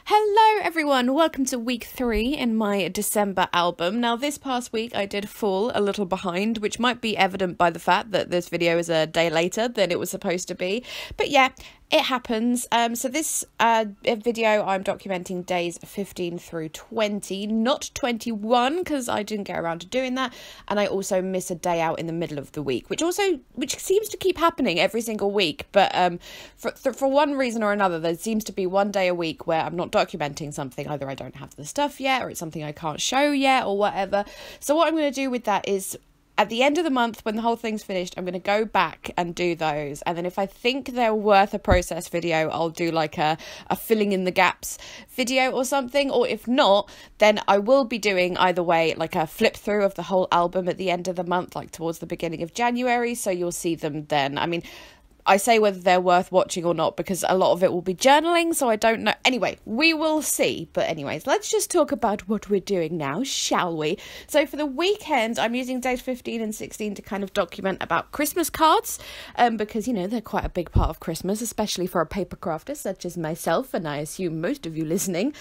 Hello everyone, welcome to week 3 in my December album. Now this past week I did fall a little behind, which might be evident by the fact that this video is a day later than it was supposed to be. But yeah, it happens. So this video I'm documenting days 15 through 20, not 21 because I didn't get around to doing that, and I also miss a day out in the middle of the week, which seems to keep happening every single week. But for one reason or another, there seems to be one day a week where I'm not documenting something. Either I don't have the stuff yet, or it's something I can't show yet, or whatever. So what I'm going to do with that is, at the end of the month, when the whole thing's finished, I'm going to go back and do those. And then if I think they're worth a process video, I'll do like a filling in the gaps video or something. Or if not, then I will be doing either way, like a flip through of the whole album at the end of the month, like towards the beginning of January. So you'll see them then. I mean, I say whether they're worth watching or not because a lot of it will be journaling, so I don't know. Anyway, we will see. But anyways, let's just talk about what we're doing now, shall we? So for the weekend, I'm using days 15 and 16 to kind of document about Christmas cards, because, you know, they're quite a big part of Christmas, especially for a paper crafter such as myself, and I assume most of you listening.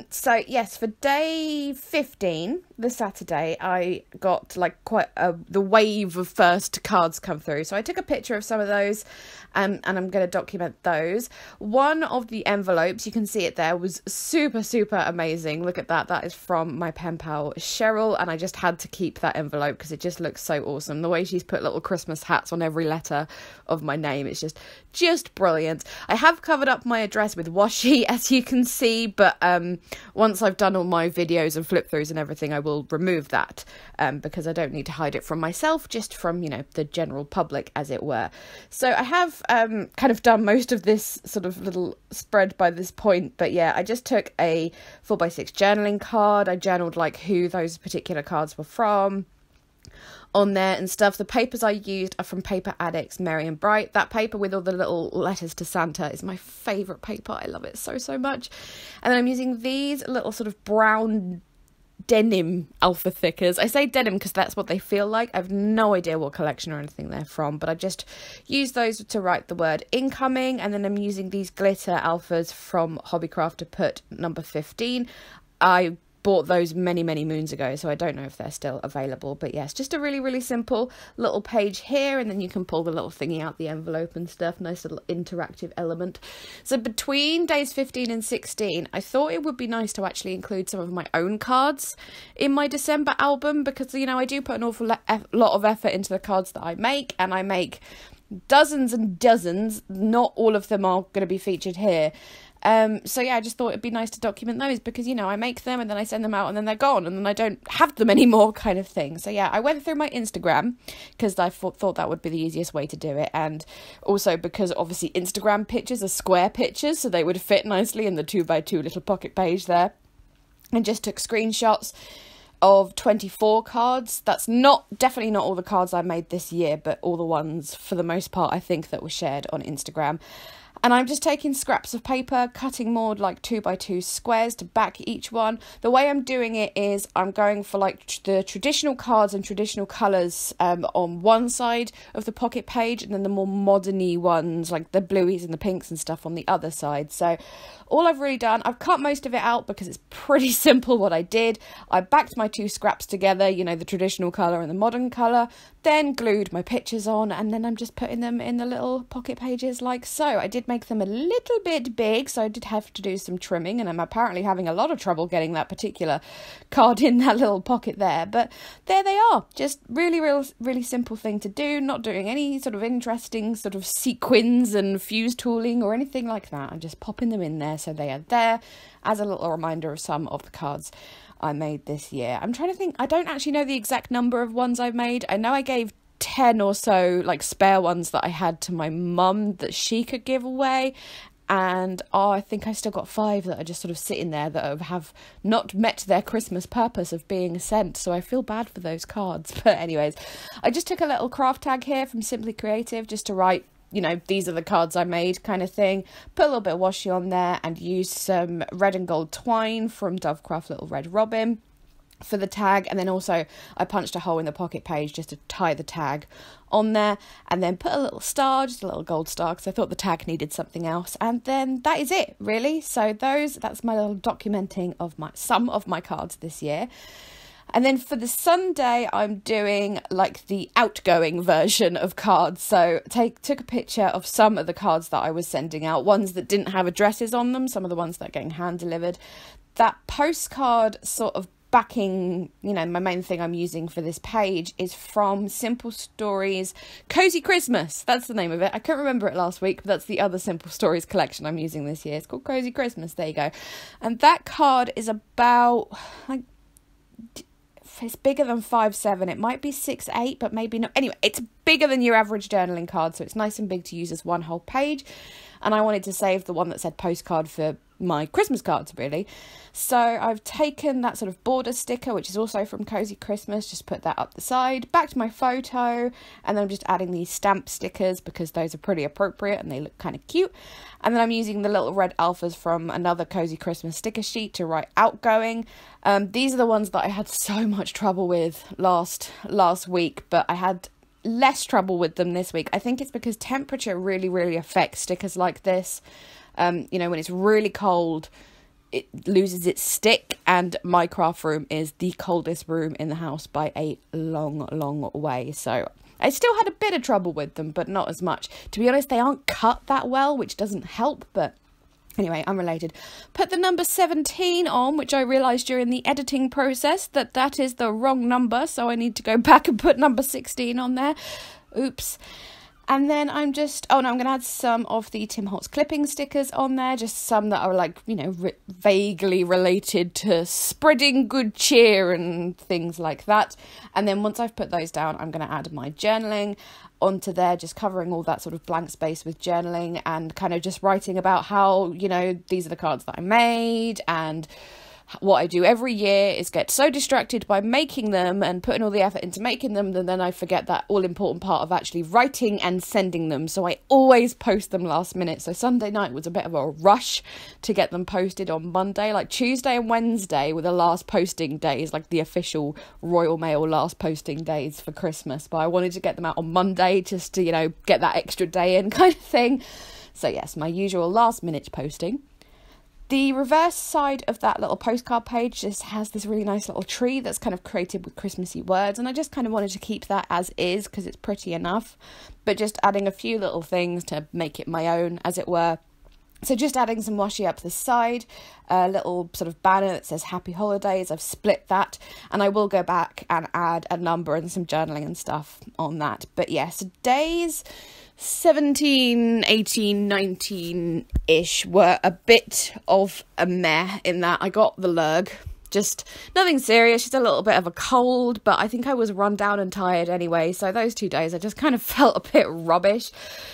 So yes, for day 15, the Saturday, I got like quite the wave of first cards come through. So I took a picture of some of those. And I'm going to document those. One of the envelopes, you can see it there, was super amazing. Look at that. That is from my pen pal Cheryl, and I just had to keep that envelope because it just looks so awesome. The way she's put little Christmas hats on every letter of my name, it's just brilliant. I have covered up my address with washi, as you can see, but once I've done all my videos and flip throughs and everything, I will remove that because I don't need to hide it from myself, just from, you know, the general public, as it were. So I have kind of done most of this sort of little spread by this point, but yeah, I just took a 4x6 journaling card. I journaled like who those particular cards were from on there and stuff. The papers I used are from Paper Addict's Merry and Bright. That paper with all the little letters to Santa is my favourite paper. I love it so much. And then I'm using these little sort of brown denim alpha thickers. I say denim because that's what they feel like. I have no idea what collection or anything they're from, but I just use those to write the word incoming. And then I'm using these glitter alphas from Hobbycraft to put number 15. I bought those many moons ago, so I don't know if they're still available, but yes, just a really simple little page here, and then you can pull the little thingy out the envelope and stuff. Nice little interactive element. So between days 15 and 16, I thought it would be nice to actually include some of my own cards in my December album, because, you know, I do put an awful lot of effort into the cards that I make, and I make dozens and dozens. Not all of them are going to be featured here. So yeah, I just thought it'd be nice to document those because, you know, I make them and then I send them out and then they're gone and then I don't have them anymore, kind of thing. So yeah, I went through my Instagram because I thought that would be the easiest way to do it, and also because obviously Instagram pictures are square pictures, so they would fit nicely in the 2x2 little pocket page there. And just took screenshots of 24 cards. That's definitely not all the cards I made this year, but all the ones for the most part I think that were shared on Instagram. And I'm just taking scraps of paper, cutting more like 2x2 squares to back each one. The way I'm doing it is I'm going for like the traditional cards and traditional colours on one side of the pocket page, and then the more modern-y ones like the blueies and the pinks and stuff on the other side. So all I've really done, I've cut most of it out because it's pretty simple what I did. I backed my two scraps together, you know, the traditional colour and the modern colour, then glued my pictures on, and then I'm just putting them in the little pocket pages like so. I did make them a little bit big, so I did have to do some trimming, and I'm apparently having a lot of trouble getting that particular card in that little pocket there, but there they are. Just really simple thing to do, not doing any sort of interesting sort of sequins and fuse tooling or anything like that. I'm just popping them in there so they are there as a little reminder of some of the cards I made this year. I'm trying to think, I don't actually know the exact number of ones I've made. I know I gave 10 or so like spare ones that I had to my mum that she could give away, and I think I still got 5 that are just sort of sitting there that have not met their Christmas purpose of being sent, so I feel bad for those cards. But anyways, I just took a little craft tag here from Simply Creative just to write, you know, these are the cards I made kind of thing. Put a little bit of washi on there and used some red and gold twine from Dovecraft Little Red Robin. for the tag, and then also I punched a hole in the pocket page just to tie the tag on there, and then put a little star, just a little gold star, because I thought the tag needed something else, and then that is it really. So that's my little documenting of some of my cards this year. And then for the Sunday, I'm doing like the outgoing version of cards. So took a picture of some of the cards that I was sending out, ones that didn't have addresses on them, some of the ones that are getting hand delivered. That postcard sort of backing, my main thing I'm using for this page is from Simple Stories Cozy Christmas. That's the name of it. I couldn't remember it last week, but that's the other Simple Stories collection I'm using this year. It's called Cozy Christmas. There you go. And that card is about, it's bigger than 5'7". It might be 6'8", but maybe not. Anyway, it's bigger than your average journaling card, so it's nice and big to use as one whole page. And I wanted to save the one that said postcard for my Christmas cards, really. So I've taken that sort of border sticker, which is also from Cozy Christmas, just put that up the side, back to my photo, and then I'm just adding these stamp stickers because those are pretty appropriate and they look kind of cute. And then I'm using the little red alphas from another Cozy Christmas sticker sheet to write outgoing. These are the ones that I had so much trouble with last week, but I had less trouble with them this week. I think it's because temperature really, really affects stickers like this. When it's really cold, it loses its stick, and my craft room is the coldest room in the house by a long, long way. So I still had a bit of trouble with them, but not as much. To be honest, they aren't cut that well, which doesn't help, but anyway, unrelated. Put the number 17 on, which I realised during the editing process that is the wrong number, so I need to go back and put number 16 on there. Oops. And then I'm going to add some of the Tim Holtz clipping stickers on there, just some that are like, vaguely related to spreading good cheer and things like that. And then once I've put those down, I'm going to add my journaling onto there, just covering all that sort of blank space with journaling and kind of just writing about how, these are the cards that I made, and what I do every year is get so distracted by making them and putting all the effort into making them that then I forget that all important part of actually writing and sending them. So I always post them last minute. So Sunday night was a bit of a rush to get them posted on Monday. Like Tuesday and Wednesday were the last posting days, like the official Royal Mail last posting days for Christmas. But I wanted to get them out on Monday just to, get that extra day in kind of thing. So yes, my usual last minute posting. The reverse side of that little postcard page just has this really nice little tree that's kind of created with Christmassy words, and I just kind of wanted to keep that as is because it's pretty enough, but just adding a few little things to make it my own, as it were. So just adding some washi up the side, a little sort of banner that says Happy Holidays. I've split that, and I will go back and add a number and some journaling and stuff on that. But yes, days 17, 18, 19-ish were a bit of a meh in that I got the lurg. Just nothing serious, just a little bit of a cold, but I think I was run down and tired anyway, so those 2 days I just kind of felt a bit rubbish.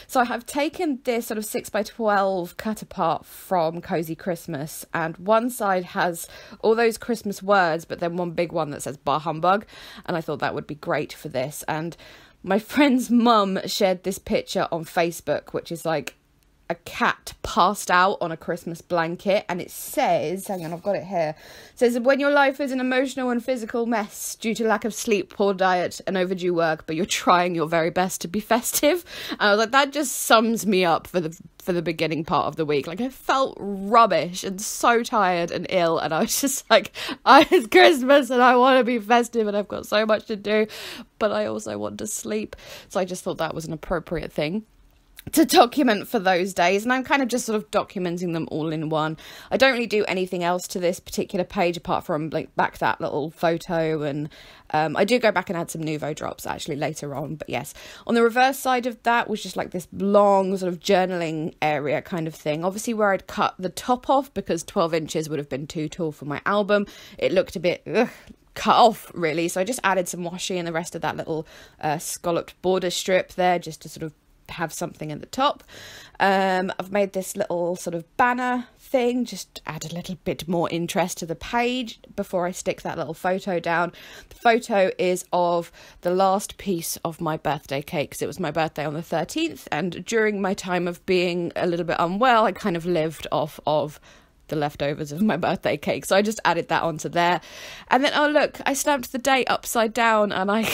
So I have taken this sort of 6x12 cut apart from Cozy Christmas, and one side has all those Christmas words, but then one big one that says Bah Humbug, and I thought that would be great for this. And my friend's mum shared this picture on Facebook, which is like a cat passed out on a Christmas blanket, and it says, hang on, I've got it here, it says, when your life is an emotional and physical mess due to lack of sleep, poor diet and overdue work, but you're trying your very best to be festive. And I was like, that just sums me up for the beginning part of the week. Like, I felt rubbish and so tired and ill, and I was just like, it's Christmas and I want to be festive and I've got so much to do, but I also want to sleep. So I just thought that was an appropriate thing to document for those days, and I'm kind of just sort of documenting them all in one. I don't really do anything else to this particular page apart from like back that little photo, and I do go back and add some nouveau drops actually later on. But yes, on the reverse side of that was just like this long sort of journaling area kind of thing, obviously where I'd cut the top off because 12 inches would have been too tall for my album. It looked a bit cut off really, so I just added some washi and the rest of that little scalloped border strip there just to sort of have something at the top. I've made this little sort of banner thing, just add a little bit more interest to the page before I stick that little photo down. The photo is of the last piece of my birthday cake, because it was my birthday on the 13th, and during my time of being a little bit unwell I kind of lived off of the leftovers of my birthday cake. So I just added that onto there. And then, oh look, I stamped the date upside down, and I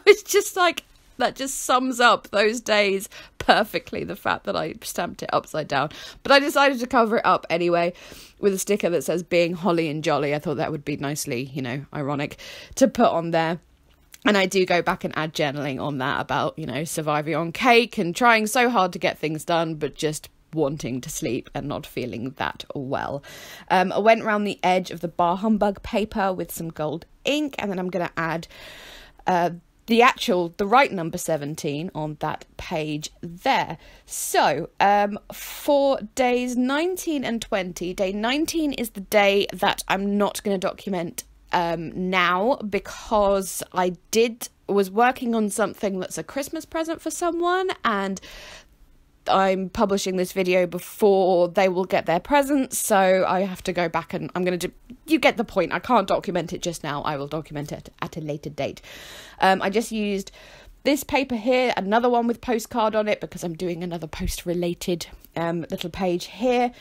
was just like, that just sums up those days perfectly, the fact that I stamped it upside down. But I decided to cover it up anyway with a sticker that says being holly and jolly. I thought that would be nicely, you know, ironic to put on there. And I do go back and add journaling on that about, you know, surviving on cake and trying so hard to get things done, but just wanting to sleep and not feeling that well. I went around the edge of the Bar Humbug paper with some gold ink, and then I'm going to add the right number 17 on that page there. So for days 19 and 20, day 19 is the day that I'm not going to document now, because I was working on something that's a Christmas present for someone, and I'm publishing this video before they will get their presents, so I have to go back and I'm going to do, you get the point. I can't document it just now. I will document it at a later date. I just used this paper here, another one with postcard on it, because I'm doing another post related little page here.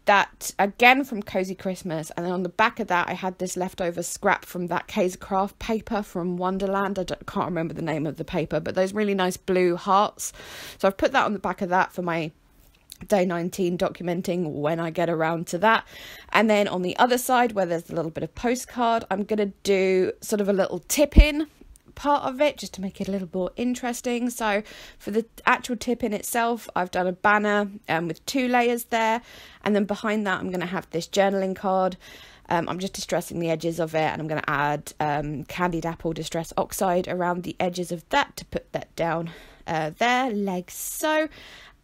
That again from Cozy Christmas, and then on the back of that I had this leftover scrap from that Kaisercraft paper from Wonderland. I can't remember the name of the paper, but those really nice blue hearts. So I've put that on the back of that for my day 19 documenting when I get around to that. And then on the other side, where there's a little bit of postcard, I'm going to do sort of a little tip-in part of it just to make it a little more interesting. So for the actual tip-in itself, I've done a banner with 2 layers there, and then behind that I'm going to have this journaling card. I'm just distressing the edges of it, and I'm going to add candied apple distress oxide around the edges of that to put that down there, like so.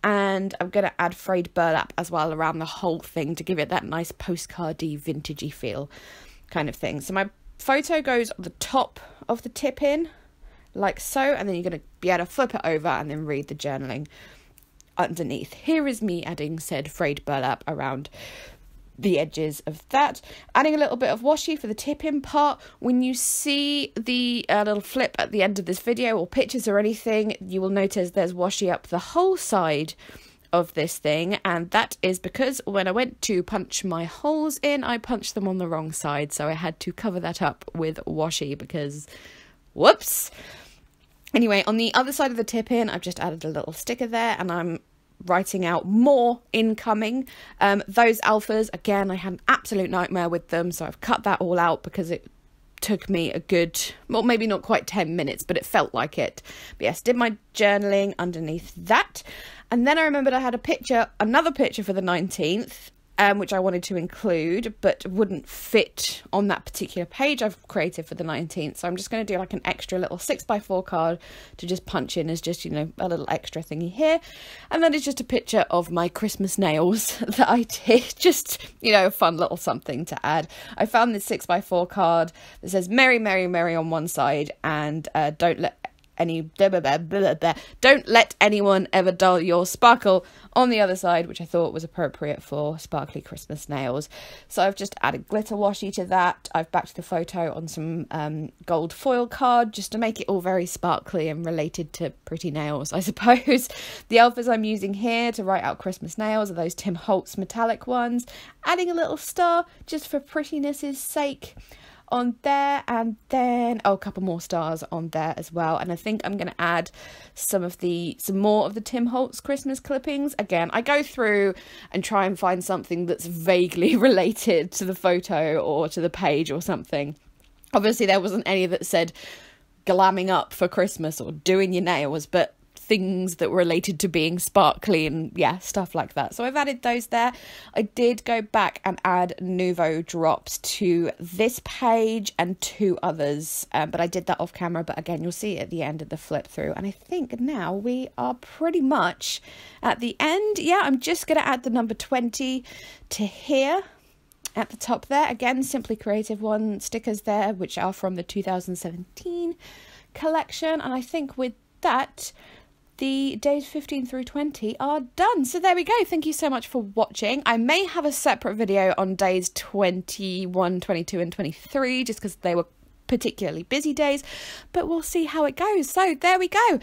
And I'm going to add frayed burlap as well around the whole thing to give it that nice postcardy, vintagey feel kind of thing. So my photo goes on the top of the tip-in, like so, and then you're going to be able to flip it over and then read the journaling underneath. Here is me adding said frayed burlap around the edges of that, adding a little bit of washi for the tip-in part. When you see the little flip at the end of this video, or pictures or anything, you will notice there's washi up the whole side of this thing, and that is because when I went to punch my holes in, I punched them on the wrong side, so I had to cover that up with washi because whoops. Anyway, on the other side of the tip-in, I've just added a little sticker there, and I'm writing out more incoming. Those alphas, again, I had an absolute nightmare with them, so I've cut that all out because it took me a good, well, maybe not quite 10 minutes, but it felt like it. But yes, did my journaling underneath that. And then I remembered I had another picture for the 19th, which I wanted to include, but wouldn't fit on that particular page I've created for the 19th. So I'm just going to do like an extra little 6x4 card to just punch in as just, you know, a little extra thingy here. And then it's just a picture of my Christmas nails that I did. Just, you know, a fun little something to add. I found this 6x4 card that says Merry, Merry, Merry on one side, and don't let anyone ever dull your sparkle on the other side, which I thought was appropriate for sparkly Christmas nails. So I've just added glitter washi to that. I've backed the photo on some gold foil card just to make it all very sparkly and related to pretty nails, I suppose. The alphas I'm using here to write out Christmas nails are those Tim Holtz metallic ones, adding a little star just for prettiness's sake on there, and then a couple more stars on there as well. And I think I'm going to add some more of the Tim Holtz Christmas clippings. Again, I go through and try and find something that's vaguely related to the photo or to the page or something. Obviously there wasn't any that said glamming up for Christmas or doing your nails, but things that were related to being sparkly and yeah, stuff like that. So I've added those there. I did go back and add Nouveau drops to this page and 2 others, but I did that off camera. But again, you'll see it at the end of the flip through. And I think now we are pretty much at the end. Yeah, I'm just going to add the number 20 to here at the top there. Again, Simply Creative One stickers there, which are from the 2017 collection. And I think with that, the days 15 through 20 are done. So there we go. Thank you so much for watching. I may have a separate video on days 21, 22 and 23 just because they were particularly busy days, but we'll see how it goes. So there we go.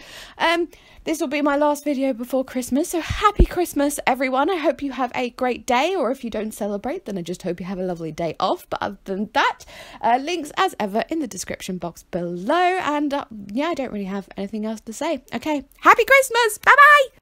This will be my last video before Christmas, so happy Christmas everyone. I hope you have a great day, or if you don't celebrate, then I just hope you have a lovely day off. But other than that, links as ever in the description box below, and yeah, I don't really have anything else to say. Okay, happy Christmas, bye bye.